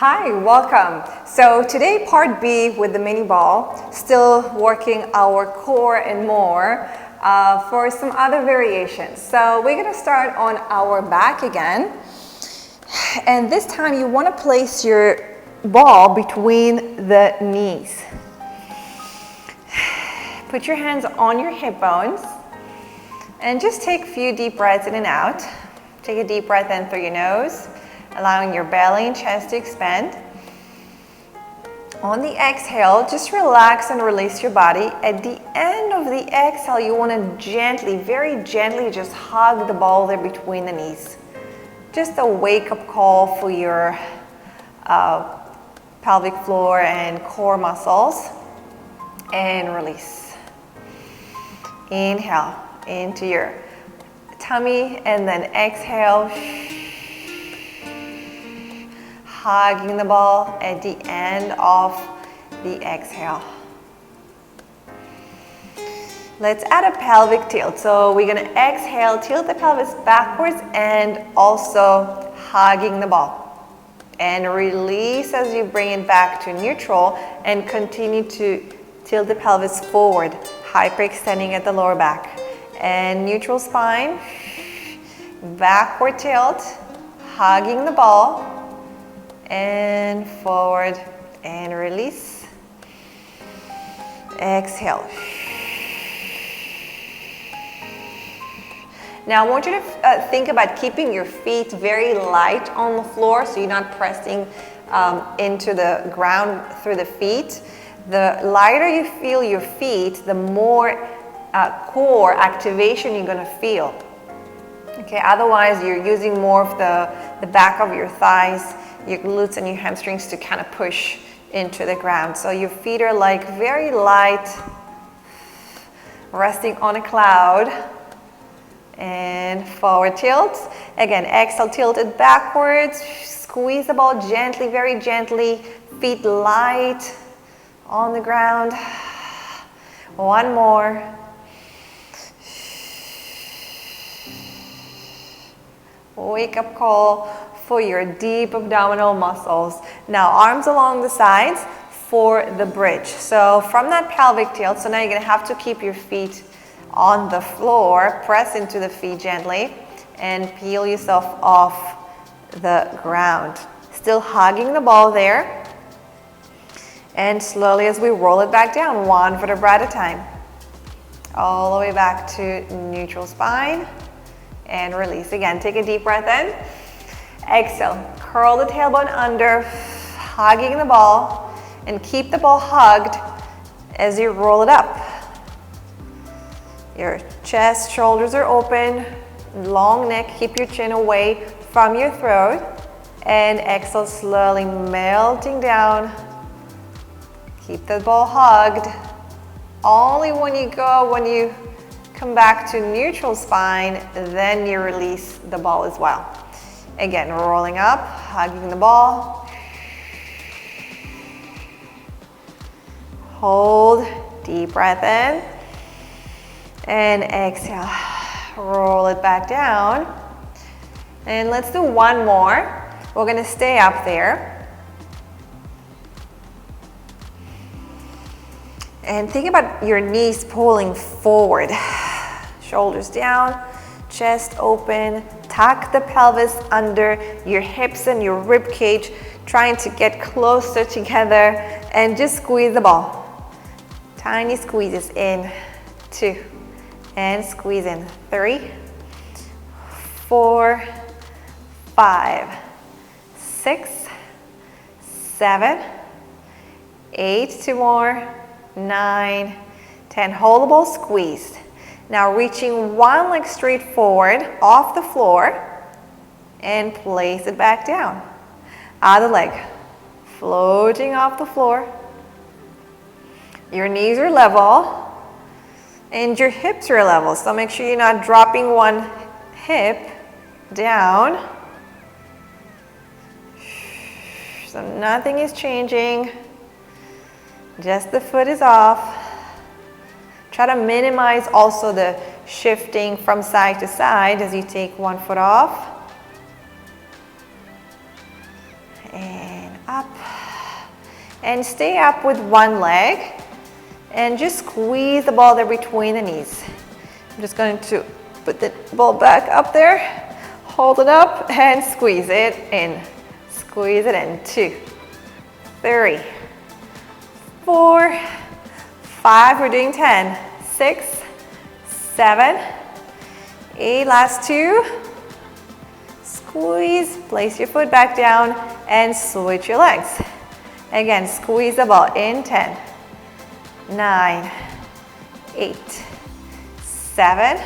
Hi, welcome. So today part B with the mini ball, still working our core and more for some other variations. So we're going to start on our back again. And this time you want to place your ball between the knees. Put your hands on your hip bones and just take a few deep breaths in and out. Take a deep breath in through your nose, allowing your belly and chest to expand. On the exhale, just relax and release your body. At the end of the exhale, you want to gently, very gently, just hug the ball there between the knees. Just a wake-up call for your pelvic floor and core muscles. And release. Inhale into your tummy and then exhale. Hugging the ball at the end of the exhale. Let's add a pelvic tilt. So we're going to exhale, tilt the pelvis backwards and also hugging the ball. And release as you bring it back to neutral and continue to tilt the pelvis forward, hyperextending at the lower back. And neutral spine, backward tilt, hugging the ball. And forward and release. Exhale. Now I want you to think about keeping your feet very light on the floor so you're not pressing into the ground through the feet. The lighter you feel your feet, the more core activation you're going to feel. Okay, otherwise you're using more of the back of your thighs, your glutes and your hamstrings to kind of push into the ground. So your feet are like very light, resting on a cloud. And forward tilt. Again, exhale, tilt it backwards. Squeeze the ball gently, very gently. Feet light on the ground. One more. Wake up call for your deep abdominal muscles. Now arms along the sides for the bridge. So from that pelvic tilt, so now you're going to have to keep your feet on the floor, press into the feet gently and peel yourself off the ground. Still hugging the ball there. And slowly as we roll it back down, one vertebra at a time. All the way back to neutral spine and release. Again, take a deep breath in. Exhale, curl the tailbone under, hugging the ball, and keep the ball hugged as you roll it up. Your chest, shoulders are open, long neck, keep your chin away from your throat, and exhale, slowly melting down. Keep the ball hugged. Only when you come back to neutral spine, then you release the ball as well. Again, rolling up, hugging the ball. Hold, deep breath in. And exhale, roll it back down. And let's do one more. We're gonna stay up there. And think about your knees pulling forward. Shoulders down, chest open. Tuck the pelvis under your hips and your rib cage, trying to get closer together and just squeeze the ball. Tiny squeezes in, 2, and squeeze in, 3, 4, 5, 6, 7, 8, 2 more, 9, 10. Hold the ball squeezed. Now reaching one leg straight forward off the floor and place it back down. Other leg, floating off the floor. Your knees are level and your hips are level. So make sure you're not dropping one hip down. So nothing is changing. Just the foot is off. Try to minimize also the shifting from side to side as you take one foot off. And up. And stay up with one leg. And just squeeze the ball there between the knees. I'm just going to put the ball back up there. Hold it up and squeeze it in. Squeeze it in. 2, 3, 4, 5. We're doing 10. 6, 7, 8. Last 2. Squeeze. Place your foot back down and switch your legs. Again, squeeze the ball in. 10, 9, 8, 7,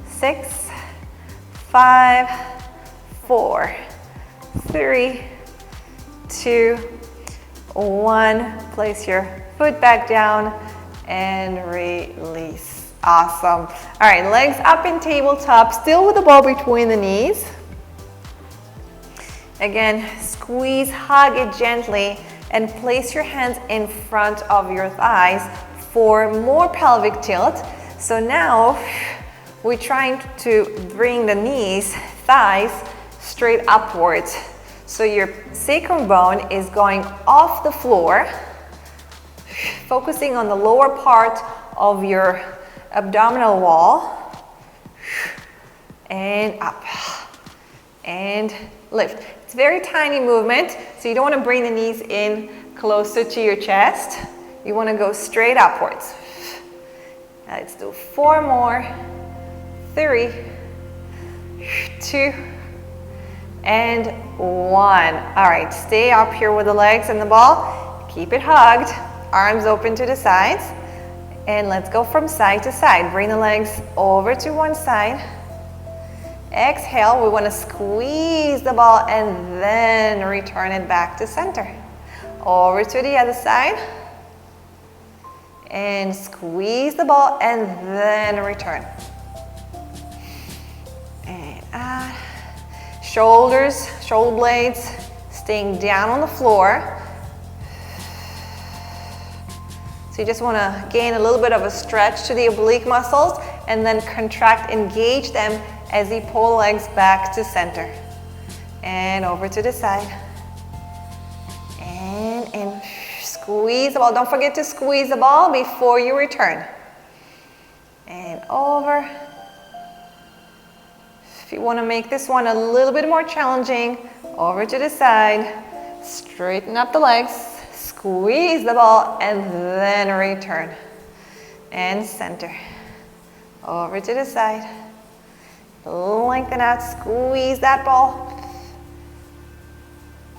6, 5, 4, 3, 2, 1. Place your foot back down and release. Awesome. All right, legs up in tabletop, still with the ball between the knees. Again, squeeze, hug it gently, and place your hands in front of your thighs for more pelvic tilt. So now we're trying to bring the knees, thighs straight upwards. So your sacrum bone is going off the floor, focusing on the lower part of your abdominal wall, and up, and lift. It's a very tiny movement, so you don't want to bring the knees in closer to your chest. You want to go straight upwards. Let's do 4 more. 3, 2, and 1. All right, stay up here with the legs and the ball. Keep it hugged, arms open to the sides. And let's go from side to side. Bring the legs over to one side. Exhale, we want to squeeze the ball and then return it back to center. Over to the other side. And squeeze the ball and then return. And out. Shoulders, shoulder blades staying down on the floor. So you just want to gain a little bit of a stretch to the oblique muscles and then contract, engage them as you pull legs back to center. And over to the side. And in. Squeeze the ball. Don't forget to squeeze the ball before you return. And over. If you want to make this one a little bit more challenging, over to the side. Straighten up the legs. Squeeze the ball and then return. And center. Over to the side. Lengthen out. Squeeze that ball.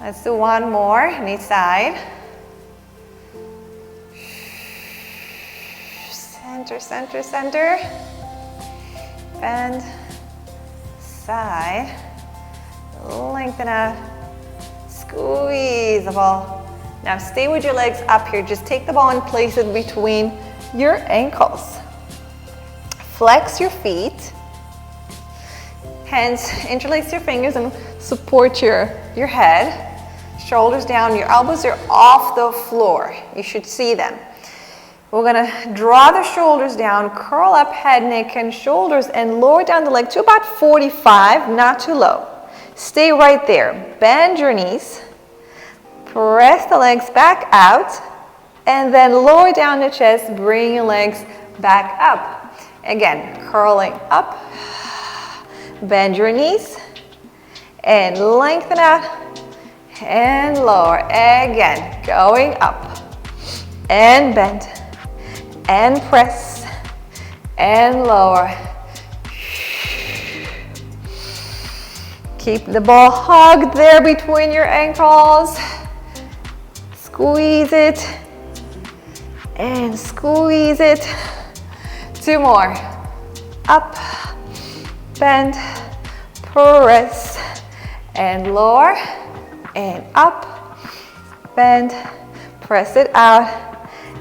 Let's do one more on each side. Center, center, center. Bend. Side. Lengthen out. Squeeze the ball. Now stay with your legs up here. Just take the ball and place it between your ankles. Flex your feet. Hands, interlace your fingers and support your head. Shoulders down. Your elbows are off the floor. You should see them. We're gonna draw the shoulders down, curl up head, neck, and shoulders, and lower down the leg to about 45, not too low. Stay right there. Bend your knees. Press the legs back out, and then lower down the chest, bring your legs back up. Again, curling up, bend your knees, and lengthen out, and lower. Again, going up, and bend. And press, and lower. Keep the ball hugged there between your ankles. Squeeze it, and squeeze it. 2 more. Up, bend, press, and lower, and up, bend, press it out,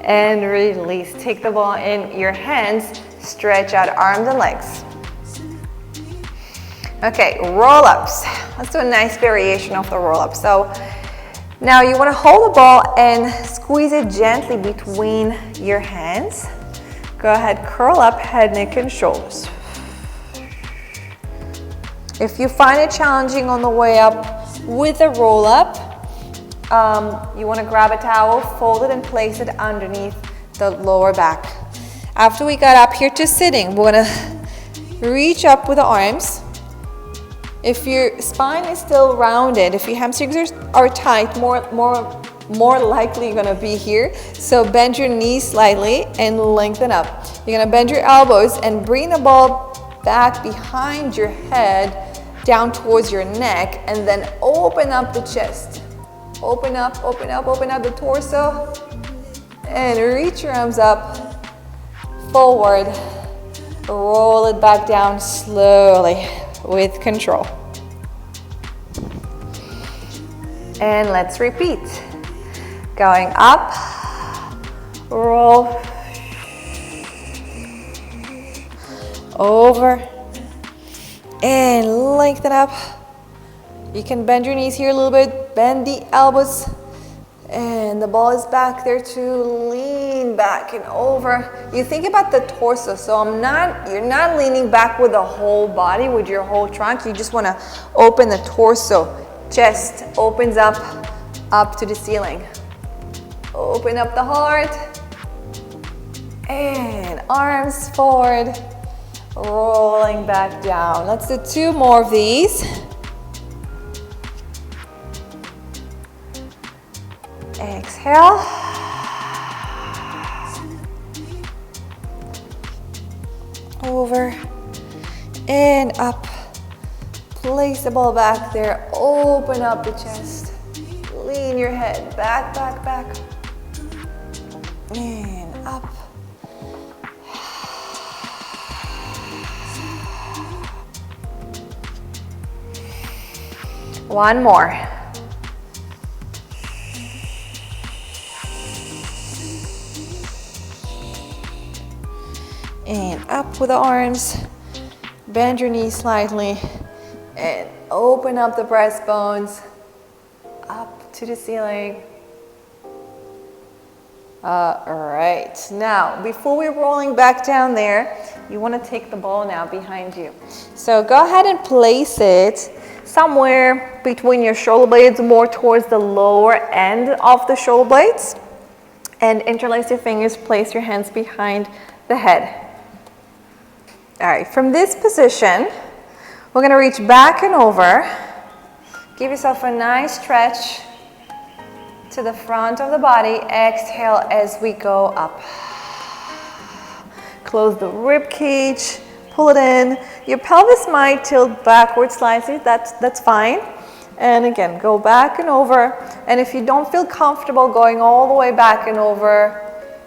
and release. Take the ball in your hands, stretch out arms and legs. Okay, roll-ups. Let's do a nice variation of the roll-up. So now you want to hold the ball and squeeze it gently between your hands. Go ahead, curl up, head, neck, and shoulders. If you find it challenging on the way up with a roll-up, you want to grab a towel, fold it and place it underneath the lower back. After we got up here to sitting, we're going to reach up with the arms. If your spine is still rounded, if your hamstrings are tight, more likely you're gonna be here. So bend your knees slightly and lengthen up. You're gonna bend your elbows and bring the ball back behind your head, down towards your neck, and then open up the chest. Open up the torso, and reach your arms up, forward. Roll it back down slowly with control. And let's repeat. Going up, roll, over, and lengthen up. You can bend your knees here a little bit, bend the elbows, and the ball is back there to lean back and over. You think about the torso, so you're not leaning back with the whole body, with your whole trunk. You just want to open the torso. Chest opens up to the ceiling. Open up the heart. And arms forward, rolling back down. Let's do 2 more of these. Exhale. Over and up. Place the ball back there. Open up the chest. Lean your head back, back, back. And up. One more. And up with the arms. Bend your knees slightly. And open up the breastbones. Up to the ceiling. Alright, now before we're rolling back down there, you want to take the ball now behind you. So go ahead and place it somewhere between your shoulder blades, more towards the lower end of the shoulder blades. And interlace your fingers, place your hands behind the head. Alright, from this position, we're going to reach back and over. Give yourself a nice stretch to the front of the body. Exhale as we go up. Close the rib cage, pull it in. Your pelvis might tilt backwards slightly, that's fine. And again, go back and over. And if you don't feel comfortable going all the way back and over,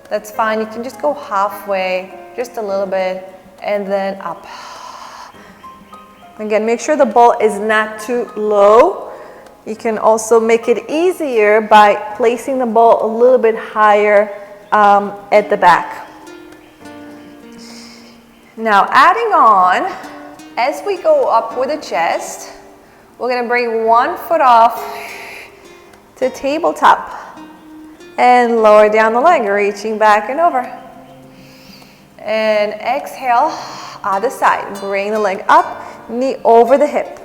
that's fine. You can just go halfway, just a little bit, and then up. Again, make sure the ball is not too low. You can also make it easier by placing the ball a little bit higher at the back. Now adding on, as we go up with the chest, we're going to bring one foot off to tabletop and lower down the leg, reaching back and over. And exhale, other side, bring the leg up, knee over the hip.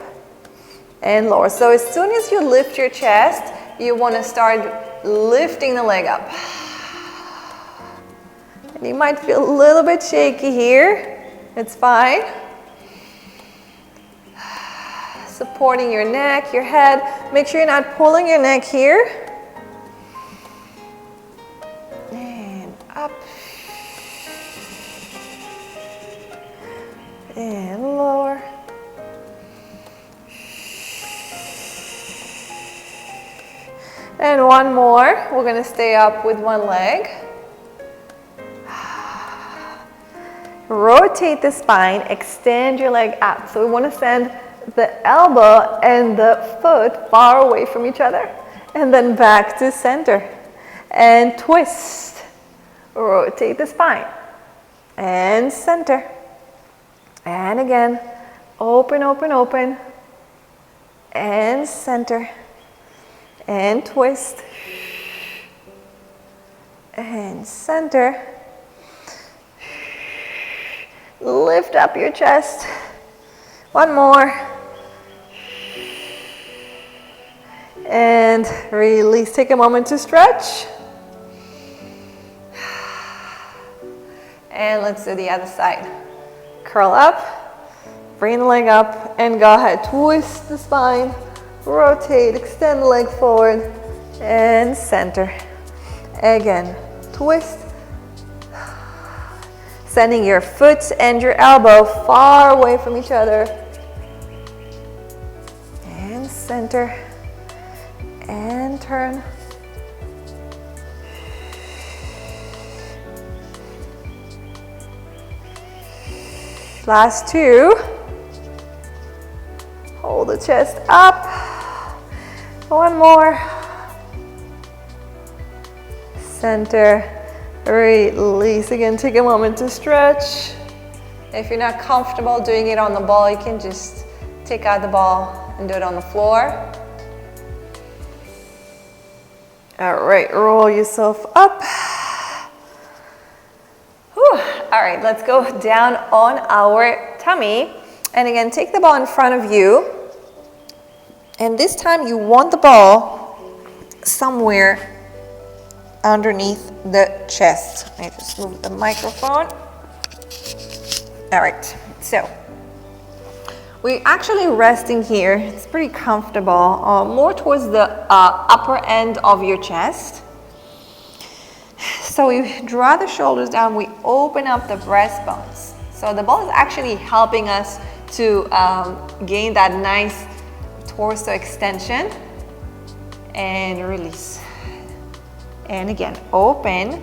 And lower. So as soon as you lift your chest, you want to start lifting the leg up. And you might feel a little bit shaky here. It's fine. Supporting your neck, your head. Make sure you're not pulling your neck here. And up. And lower. And one more. We're going to stay up with one leg. Rotate the spine, extend your leg out. So we want to send the elbow and the foot far away from each other. And then back to center. And twist. Rotate the spine. And center. And again, open, open, open. And center. And twist. And center. Lift up your chest. One more. And release. Take a moment to stretch. And let's do the other side. Curl up, bring the leg up, and go ahead. Twist the spine, rotate, extend the leg forward, and center. Again, twist. Sending your foot and your elbow far away from each other. And center. And turn. Last two. Hold the chest up. One more. Center. Release. Again, take a moment to stretch. If you're not comfortable doing it on the ball, you can just take out the ball and do it on the floor. All right, roll yourself up. Whew. All right, let's go down on our tummy. And again, take the ball in front of you. And this time you want the ball somewhere underneath the chest. I just move the microphone. All right, so we're actually resting here. It's pretty comfortable, more towards the upper end of your chest. So we draw the shoulders down, we open up the breastbones. So the ball is actually helping us to gain that nice torso extension. And release. And again, open.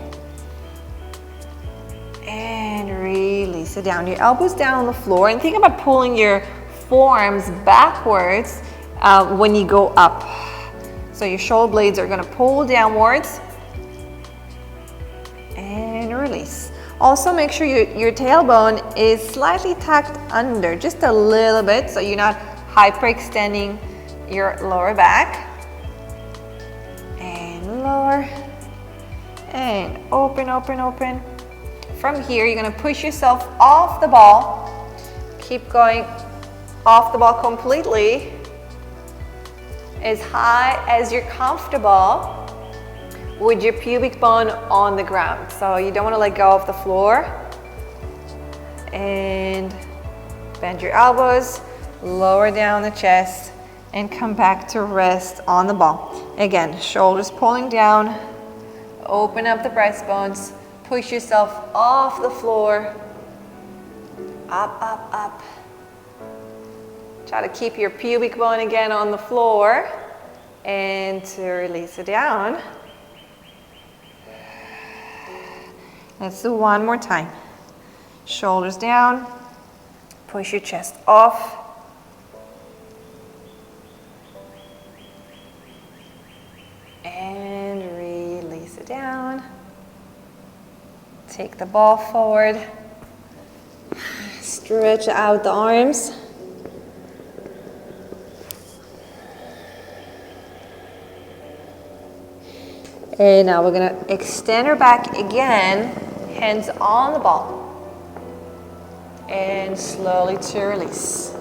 And release it down. Your elbows down on the floor. And think about pulling your forearms backwards when you go up. So your shoulder blades are going to pull downwards. And release. Also make sure your tailbone is slightly tucked under, just a little bit, so you're not hyperextending your lower back. And lower. And open, open, open. From here, you're going to push yourself off the ball. Keep going off the ball completely, as high as you're comfortable, with your pubic bone on the ground. So you don't want to let go of the floor. And bend your elbows, lower down the chest, and come back to rest on the ball. Again, shoulders pulling down, open up the breastbones, push yourself off the floor, up, up, up. Try to keep your pubic bone again on the floor, and to release it down. Let's do one more time. Shoulders down, push your chest off. And release it down. Take the ball forward. Stretch out the arms. And now we're going to extend our back again, hands on the ball. And slowly to release.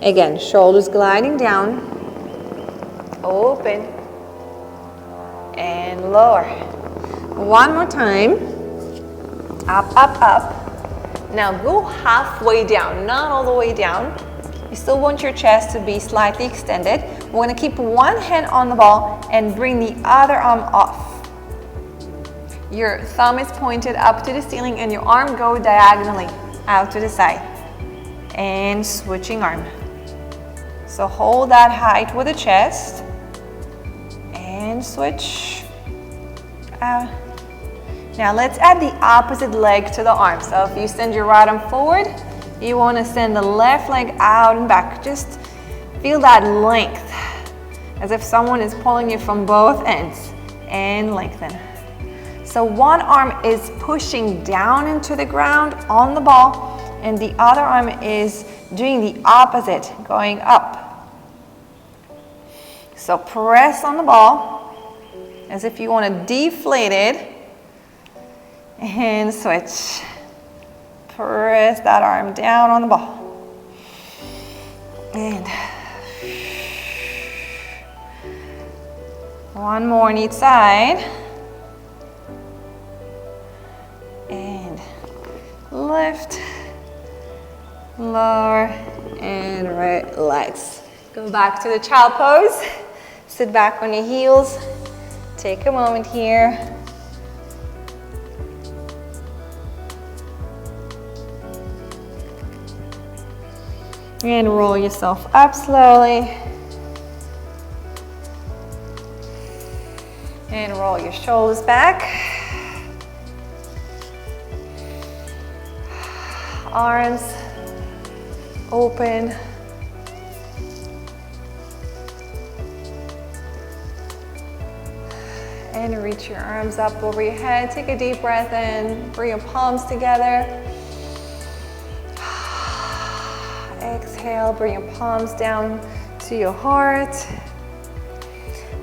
Again, shoulders gliding down. Open. And lower. One more time. Up, up, up. Now go halfway down, not all the way down. You still want your chest to be slightly extended. We're going to keep one hand on the ball and bring the other arm off. Your thumb is pointed up to the ceiling and your arm go diagonally out to the side. And switching arm. So hold that height with the chest. And switch. Out. Now let's add the opposite leg to the arm. So if you send your right arm forward, you want to send the left leg out and back. Just feel that length, as if someone is pulling you from both ends, and lengthen. So one arm is pushing down into the ground on the ball, and the other arm is doing the opposite, going up. So press on the ball, as if you want to deflate it, and switch. Press that arm down on the ball. One more on each side. And lift, lower, and relax. Go back to the child pose. Sit back on your heels. Take a moment here. And roll yourself up slowly. And roll your shoulders back. Arms open. And reach your arms up over your head. Take a deep breath in. Bring your palms together. Exhale, bring your palms down to your heart.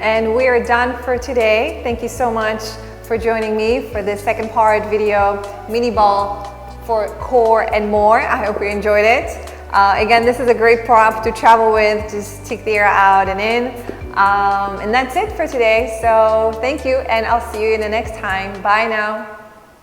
And we are done for today. Thank you so much for joining me for this second part video, mini ball for core and more. I hope you enjoyed it. Again, this is a great prop to travel with. Just take the air out and in. And that's it for today. So thank you, and I'll see you in the next time. Bye now.